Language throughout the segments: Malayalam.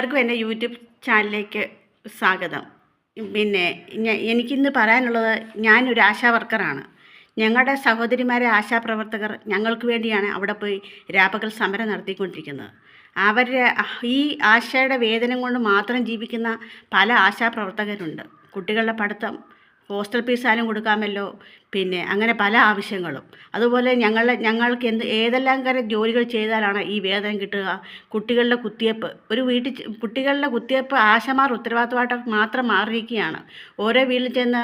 എല്ലാവർക്കും എൻ്റെ യൂട്യൂബ് ചാനലിലേക്ക് സ്വാഗതം. പിന്നെ എനിക്കിന്ന് പറയാനുള്ളത്, ഞാനൊരു ആശാ വർക്കറാണ്. ഞങ്ങളുടെ സഹോദരിമാരെ ആശാപ്രവർത്തകർ ഞങ്ങൾക്ക് വേണ്ടിയാണ് അവിടെ പോയി രാപ്പകൽ സമരം നടത്തിക്കൊണ്ടിരിക്കുന്നത്. അവരുടെ ഈ ആശയുടെ വേതനം കൊണ്ട് മാത്രം ജീവിക്കുന്ന പല ആശാപ്രവർത്തകരുണ്ട്. കുട്ടികളുടെ പഠിത്തം, ഹോസ്റ്റൽ ഫീസായാലും കൊടുക്കാമല്ലോ, പിന്നെ അങ്ങനെ പല ആവശ്യങ്ങളും. അതുപോലെ ഞങ്ങൾക്ക് ഏതെല്ലാം കാര്യം ജോലികൾ ചെയ്താലാണ് ഈ വേതനം കിട്ടുക? കുട്ടികളുടെ കുത്തിവയ്പ്പ്, ഒരു വീട്ടിൽ കുട്ടികളുടെ കുത്തിവയ്പ്പ് ആശമാർ ഉത്തരവാദിത്തമായിട്ട് മാത്രം മാറിയിരിക്കുകയാണ്. ഓരോ വീട്ടിൽ ചെന്ന്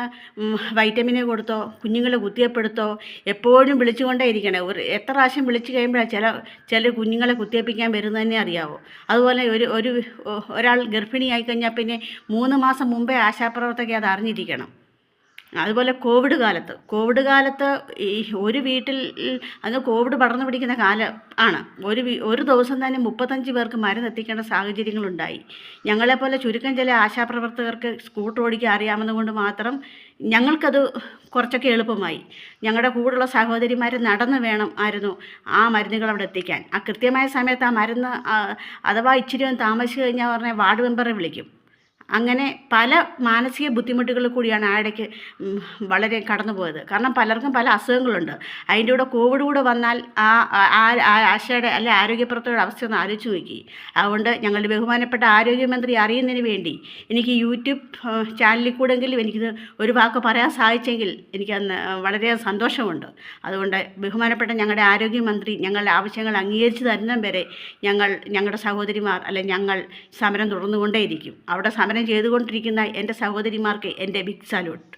വൈറ്റമിനെ കൊടുത്തോ, കുഞ്ഞുങ്ങളെ കുത്തിവയ്പ്പ് എടുത്തോ, എപ്പോഴും വിളിച്ചുകൊണ്ടേ ഇരിക്കണേ. എത്ര പ്രാവശ്യം വിളിച്ചു കഴിയുമ്പോഴാണ് ചില കുഞ്ഞുങ്ങളെ കുത്തിവയ്പ്പിക്കാൻ വരുന്നതന്നെ അറിയാവോ. അതുപോലെ ഒരാൾ ഗർഭിണിയായി കഴിഞ്ഞാൽ പിന്നെ 3 മാസം മുമ്പേ ആശാപ്രവർത്തക അത് അറിഞ്ഞിരിക്കണം. അതുപോലെ കോവിഡ് കാലത്ത് ഈ ഒരു വീട്ടിൽ അന്ന് കോവിഡ് പടർന്നു പിടിക്കുന്ന കാലം ആണ്. ഒരു ദിവസം തന്നെ 35 പേർക്ക് മരുന്ന് എത്തിക്കേണ്ട സാഹചര്യങ്ങളുണ്ടായി. ഞങ്ങളെപ്പോലെ ചുരുക്കം ചില ആശാപ്രവർത്തകർക്ക് സ്കൂട്ടർ ഓടിക്കാൻ അറിയാമെന്നുകൊണ്ട് മാത്രം ഞങ്ങൾക്കത് കുറച്ചൊക്കെ എളുപ്പമായി. ഞങ്ങളുടെ കൂടെയുള്ള സഹോദരിമാർ നടന്ന് ആയിരുന്നു ആ മരുന്നുകൾ അവിടെ എത്തിക്കാൻ. ആ കൃത്യമായ സമയത്ത് ആ മരുന്ന് അഥവാ ഇച്ചിരി ഒന്ന് താമസിച്ച് കഴിഞ്ഞാൽ പറഞ്ഞാൽ വാർഡ് മെമ്പറെ വിളിക്കും. അങ്ങനെ പല മാനസിക ബുദ്ധിമുട്ടുകളിൽ കൂടിയാണ് ആ ഇടയ്ക്ക് വളരെ കടന്നു പോയത്. കാരണം പലർക്കും പല അസുഖങ്ങളുണ്ട്. അതിൻ്റെ കൂടെ കോവിഡ് കൂടെ വന്നാൽ ആശയുടെ അല്ലെ ആരോഗ്യപ്രവർത്തകരുടെ അവസ്ഥ ഒന്ന് ആലോചിച്ച് നോക്കി. അതുകൊണ്ട് ഞങ്ങളുടെ ബഹുമാനപ്പെട്ട ആരോഗ്യമന്ത്രി അറിയുന്നതിന് വേണ്ടി എനിക്ക് യൂട്യൂബ് ചാനലിൽ കൂടെങ്കിലും എനിക്കിത് ഒരു വാക്ക് പറയാൻ സാധിച്ചെങ്കിൽ എനിക്കന്ന് വളരെയധികം സന്തോഷമുണ്ട്. അതുകൊണ്ട് ബഹുമാനപ്പെട്ട ഞങ്ങളുടെ ആരോഗ്യമന്ത്രി ഞങ്ങളുടെ ആവശ്യങ്ങൾ അംഗീകരിച്ച് തരുന്നതും വരെ ഞങ്ങളുടെ സഹോദരിമാർ ഞങ്ങൾ സമരം തുടർന്നുകൊണ്ടേയിരിക്കും. അവിടെ സമരം ചെയ്തുകൊണ്ടിരിക്കുന്ന എൻ്റെ സഹോദരിമാർക്ക് എൻ്റെ ബിഗ് സല്യൂട്ട്.